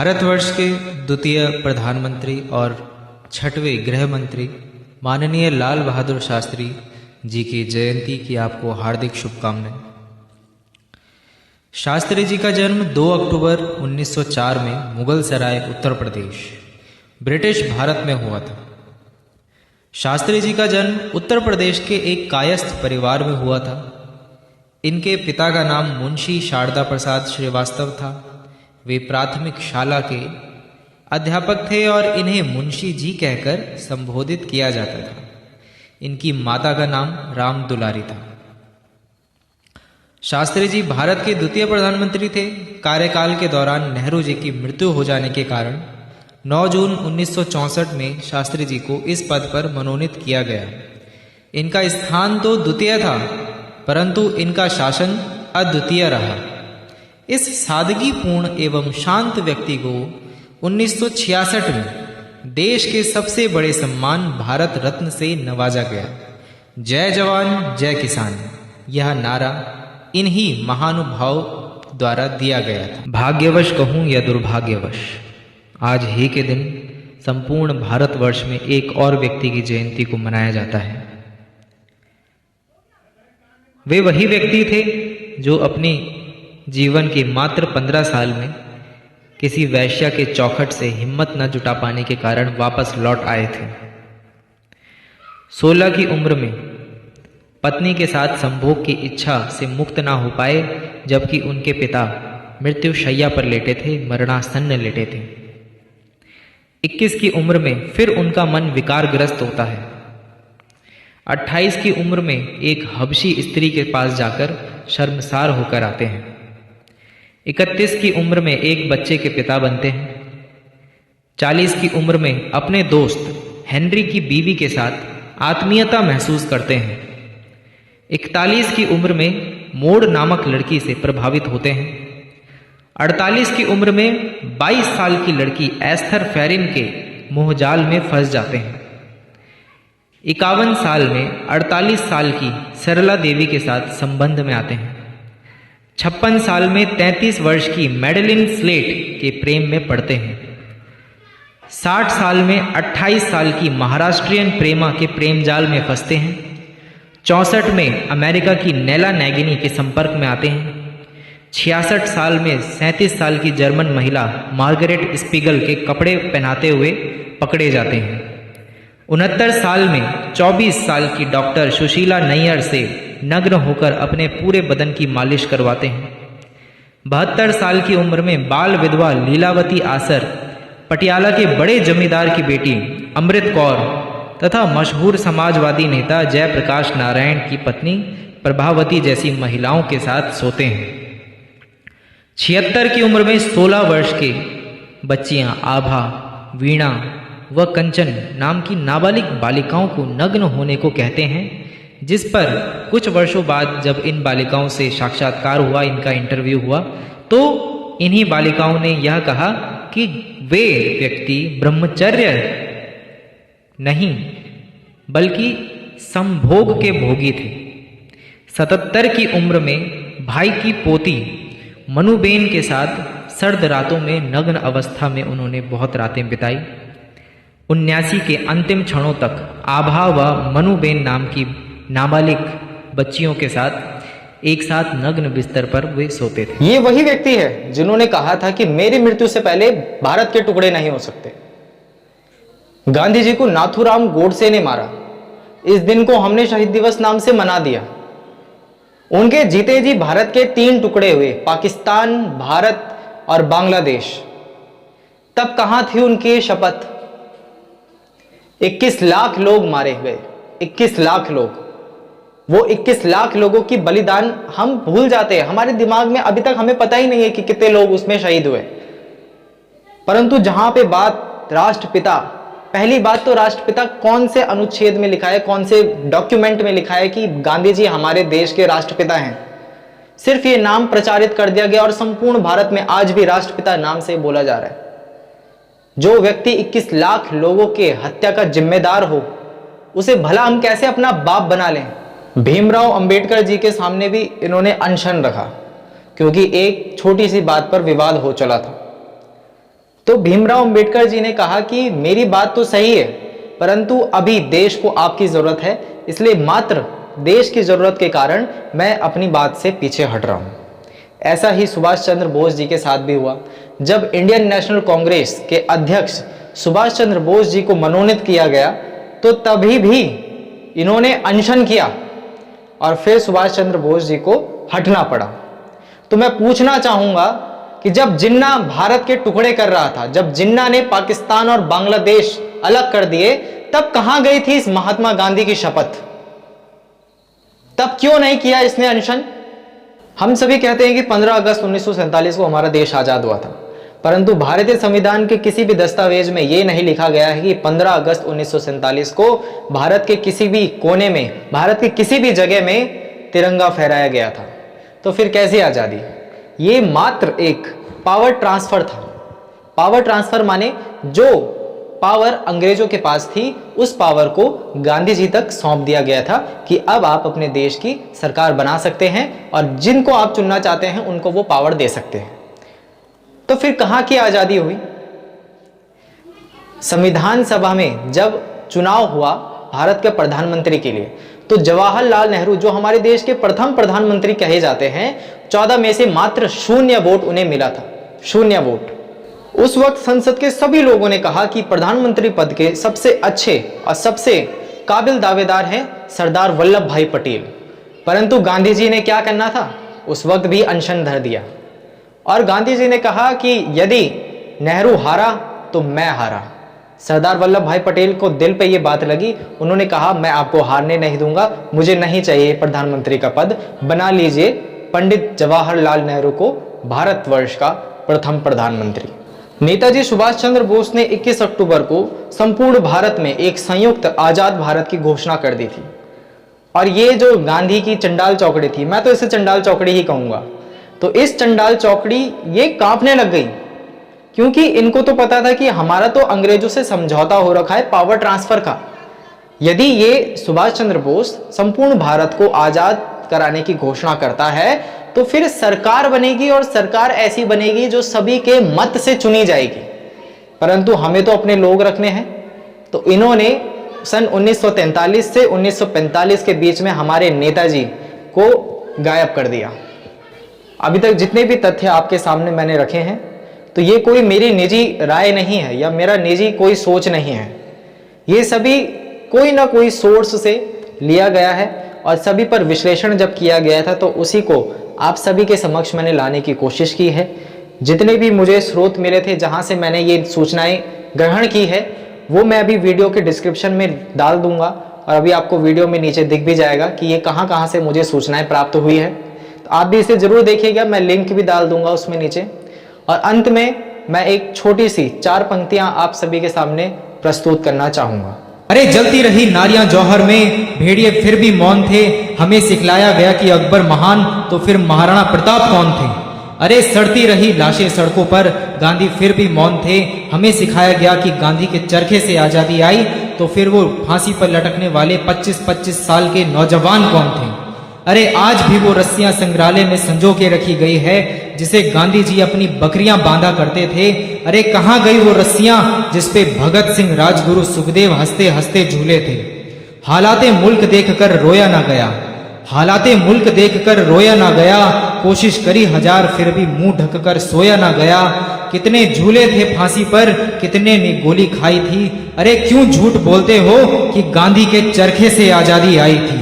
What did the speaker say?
भारतवर्ष के द्वितीय प्रधानमंत्री और छठवें गृह मंत्री माननीय लाल बहादुर शास्त्री जी की जयंती की आपको हार्दिक शुभकामनाएं। शास्त्री जी का जन्म 2 अक्टूबर 1904 में मुगल सराय उत्तर प्रदेश ब्रिटिश भारत में हुआ था। शास्त्री जी का जन्म उत्तर प्रदेश के एक कायस्थ परिवार में हुआ था। इनके पिता का नाम मुंशी शारदा प्रसाद श्रीवास्तव था। वे प्राथमिक शाला के अध्यापक थे और इन्हें मुंशी जी कहकर संबोधित किया जाता था। इनकी माता का नाम राम दुलारी था। शास्त्री जी भारत के द्वितीय प्रधानमंत्री थे। कार्यकाल के दौरान नेहरू जी की मृत्यु हो जाने के कारण 9 जून 1964 में शास्त्री जी को इस पद पर मनोनीत किया गया। इनका स्थान तो द्वितीय था, परंतु इनका शासन अद्वितीय रहा। इस सादगीपूर्ण एवं शांत व्यक्ति को 1966 में देश के सबसे बड़े सम्मान भारत रत्न से नवाजा गया। जय जवान जय किसान, यह नारा इन्हीं महानुभाव द्वारा दिया गया था। भाग्यवश कहूँ या दुर्भाग्यवश, आज ही के दिन संपूर्ण भारतवर्ष में एक और व्यक्ति की जयंती को मनाया जाता है। वे वही व्यक्ति थे जो अपनी जीवन के मात्र 15 साल में किसी वैश्या के चौखट से हिम्मत न जुटा पाने के कारण वापस लौट आए थे। 16 की उम्र में पत्नी के साथ संभोग की इच्छा से मुक्त ना हो पाए, जबकि उनके पिता मृत्यु शैया पर लेटे थे, मरणासन्न लेटे थे। 21 की उम्र में फिर उनका मन विकारग्रस्त होता है। 28 की उम्र में एक हबशी स्त्री के पास जाकर शर्मसार होकर आते हैं। 31 की उम्र में एक बच्चे के पिता बनते हैं। 40 की उम्र में अपने दोस्त हेनरी की बीवी के साथ आत्मीयता महसूस करते हैं। 41 की उम्र में मोड़ नामक लड़की से प्रभावित होते हैं। 48 की उम्र में 22 साल की लड़की एस्थर फेरिन के मोहजाल में फंस जाते हैं। 51 साल में 48 साल की सरला देवी के साथ संबंध में आते हैं। 56 साल में 33 वर्ष की मैडलिन स्लेट के प्रेम में पड़ते हैं। 60 साल में 28 साल की महाराष्ट्रियन प्रेमा के प्रेम जाल में फंसते हैं। 64 में अमेरिका की नैला नैगिनी के संपर्क में आते हैं। 66 साल में 37 साल की जर्मन महिला मार्गरेट स्पीगल के कपड़े पहनाते हुए पकड़े जाते हैं। 69 साल में 24 साल की डॉक्टर सुशीला नैयर से नग्न होकर अपने पूरे बदन की मालिश करवाते हैं। 72 साल की उम्र में बाल विधवा लीलावती आसर, पटियाला के बड़े जमींदार की बेटी अमृत कौर तथा मशहूर समाजवादी नेता जयप्रकाश नारायण की पत्नी प्रभावती जैसी महिलाओं के साथ सोते हैं। 76 की उम्र में 16 वर्ष के बच्चियां आभा, वीणा व कंचन नाम की नाबालिग बालिकाओं को नग्न होने को कहते हैं, जिस पर कुछ वर्षों बाद जब इन बालिकाओं से साक्षात्कार हुआ, इनका इंटरव्यू हुआ, तो इन्हीं बालिकाओं ने यह कहा कि वे व्यक्ति ब्रह्मचर्य नहीं बल्कि संभोग के भोगी थे। 77 की उम्र में भाई की पोती मनुबेन के साथ सर्द रातों में नग्न अवस्था में उन्होंने बहुत रातें बिताई। 79 के अंतिम क्षणों तक आभा व मनुबेन नाम की नाबालिग बच्चियों के साथ एक साथ नग्न बिस्तर पर वे सोते थे। ये वही व्यक्ति है जिन्होंने कहा था कि मेरी मृत्यु से पहले भारत के टुकड़े नहीं हो सकते। गांधी जी को नाथूराम गोडसे ने मारा। इस दिन को हमने शहीद दिवस नाम से मना दिया। उनके जीते जी भारत के 3 टुकड़े हुए, पाकिस्तान, भारत और बांग्लादेश। तब कहां थी उनकी शपथ? 21 लाख लोग मारे गए। 21 लाख लोग। वो 21 लाख लोगों की बलिदान हम भूल जाते हैं। हमारे दिमाग में अभी तक हमें पता ही नहीं है कि कितने लोग उसमें शहीद हुए। परंतु जहां पे बात राष्ट्रपिता, पहली बात तो राष्ट्रपिता कौन से अनुच्छेद में लिखा है, कौन से डॉक्यूमेंट में लिखा है कि गांधी जी हमारे देश के राष्ट्रपिता हैं? सिर्फ ये नाम प्रचारित कर दिया गया और संपूर्ण भारत में आज भी राष्ट्रपिता नाम से बोला जा रहा है। जो व्यक्ति 21 लाख लोगों के हत्या का जिम्मेदार हो, उसे भला हम कैसे अपना बाप बना लें? भीमराव अंबेडकर जी के सामने भी इन्होंने अनशन रखा, क्योंकि एक छोटी सी बात पर विवाद हो चला था। तो भीमराव अंबेडकर जी ने कहा कि मेरी बात तो सही है, परंतु अभी देश को आपकी जरूरत है, इसलिए मात्र देश की जरूरत के कारण मैं अपनी बात से पीछे हट रहा हूं। ऐसा ही सुभाष चंद्र बोस जी के साथ भी हुआ। जब इंडियन नेशनल कांग्रेस के अध्यक्ष सुभाष चंद्र बोस जी को मनोनीत किया गया तो तभी भी इन्होंने अनशन किया और फिर सुभाष चंद्र बोस जी को हटना पड़ा। तो मैं पूछना चाहूंगा कि जब जिन्ना भारत के टुकड़े कर रहा था, जब जिन्ना ने पाकिस्तान और बांग्लादेश अलग कर दिए, तब कहां गई थी इस महात्मा गांधी की शपथ? तब क्यों नहीं किया इसने अनशन? हम सभी कहते हैं कि 15 अगस्त 1947 को हमारा देश आजाद हुआ था, परंतु भारतीय संविधान के किसी भी दस्तावेज में यह नहीं लिखा गया है कि 15 अगस्त 1947 को भारत के किसी भी कोने में, भारत के किसी भी जगह में तिरंगा फहराया गया था। तो फिर कैसी आजादी? ये मात्र एक पावर ट्रांसफर था। पावर ट्रांसफर माने जो पावर अंग्रेजों के पास थी, उस पावर को गांधी जी तक सौंप दिया गया था कि अब आप अपने देश की सरकार बना सकते हैं और जिनको आप चुनना चाहते हैं उनको वो पावर दे सकते हैं। तो फिर कहां की आजादी हुई? संविधान सभा में जब चुनाव हुआ भारत के प्रधानमंत्री के लिए, तो जवाहरलाल नेहरू जो हमारे देश के प्रथम प्रधानमंत्री कहे जाते हैं, 14 में से मात्र 0 वोट उन्हें मिला था, 0 वोट। उस वक्त संसद के सभी लोगों ने कहा कि प्रधानमंत्री पद के सबसे अच्छे और सबसे काबिल दावेदार हैं सरदार वल्लभ भाई पटेल। परंतु गांधी जी ने क्या करना था? उस वक्त भी अनशन धर दिया और गांधी जी ने कहा कि यदि नेहरू हारा तो मैं हारा। सरदार वल्लभ भाई पटेल को दिल पे ये बात लगी, उन्होंने कहा मैं आपको हारने नहीं दूंगा, मुझे नहीं चाहिए प्रधानमंत्री का पद, बना लीजिए पंडित जवाहरलाल नेहरू को भारतवर्ष का प्रथम प्रधानमंत्री। नेताजी सुभाष चंद्र बोस ने 21 अक्टूबर को संपूर्ण भारत में एक संयुक्त आजाद भारत की घोषणा कर दी थी। और ये जो गांधी की चंडाल चौकड़ी थी, मैं तो इसे चंडाल चौकड़ी ही कहूंगा, तो इस चंडाल चौकड़ी ये कांपने लग गई, क्योंकि इनको तो पता था कि हमारा तो अंग्रेजों से समझौता हो रखा है पावर ट्रांसफर का। यदि ये सुभाष चंद्र बोस संपूर्ण भारत को आजाद कराने की घोषणा करता है तो फिर सरकार बनेगी और सरकार ऐसी बनेगी जो सभी के मत से चुनी जाएगी। परंतु हमें तो अपने लोग रखने हैं, तो इन्होंने सन 1943 से 1945 के बीच में हमारे नेताजी को गायब कर दिया। अभी तक जितने भी तथ्य आपके सामने मैंने रखे हैं, तो ये कोई मेरी निजी राय नहीं है या मेरा निजी कोई सोच नहीं है। ये सभी कोई ना कोई सोर्स से लिया गया है और सभी पर विश्लेषण जब किया गया था तो उसी को आप सभी के समक्ष मैंने लाने की कोशिश की है। जितने भी मुझे स्रोत मिले थे जहां से मैंने ये सूचनाएं ग्रहण की है, वो मैं अभी वीडियो के डिस्क्रिप्शन में डाल दूंगा और अभी आपको वीडियो में नीचे दिख भी जाएगा कि ये कहां से मुझे सूचनाएं प्राप्त हुई है। तो आप भी इसे जरूर देखिएगा, मैं लिंक भी डाल दूंगा उसमें नीचे। और अंत में मैं एक छोटी सी 4 पंक्तियां आप सभी के सामने प्रस्तुत करना चाहूंगा। अरे जलती रही नारियां जौहर में, भेड़िए फिर भी मौन थे, हमें सिखलाया गया कि अकबर महान तो फिर महाराणा प्रताप कौन थे। अरे सड़ती रही लाशें सड़कों पर, गांधी फिर भी मौन थे, हमें सिखाया गया कि गांधी के चरखे से आजादी आई तो फिर वो फांसी पर लटकने वाले 25-25 साल के नौजवान कौन थे। अरे आज भी वो रस्सियां संग्रहालय में संजो के रखी गई है जिसे गांधी जी अपनी बकरियां बांधा करते थे। अरे कहां गई वो रस्सियां जिसपे भगत सिंह, राजगुरु, सुखदेव हंसते हंसते झूले थे। हालाते मुल्क देखकर रोया ना गया, हालाते मुल्क देखकर रोया ना गया, कोशिश करी हजार फिर भी मुंह ढककर सोया ना गया। कितने झूले थे फांसी पर, कितने ने गोली खाई थी। अरे क्यों झूठ बोलते हो कि गांधी के चरखे से आजादी आई थी।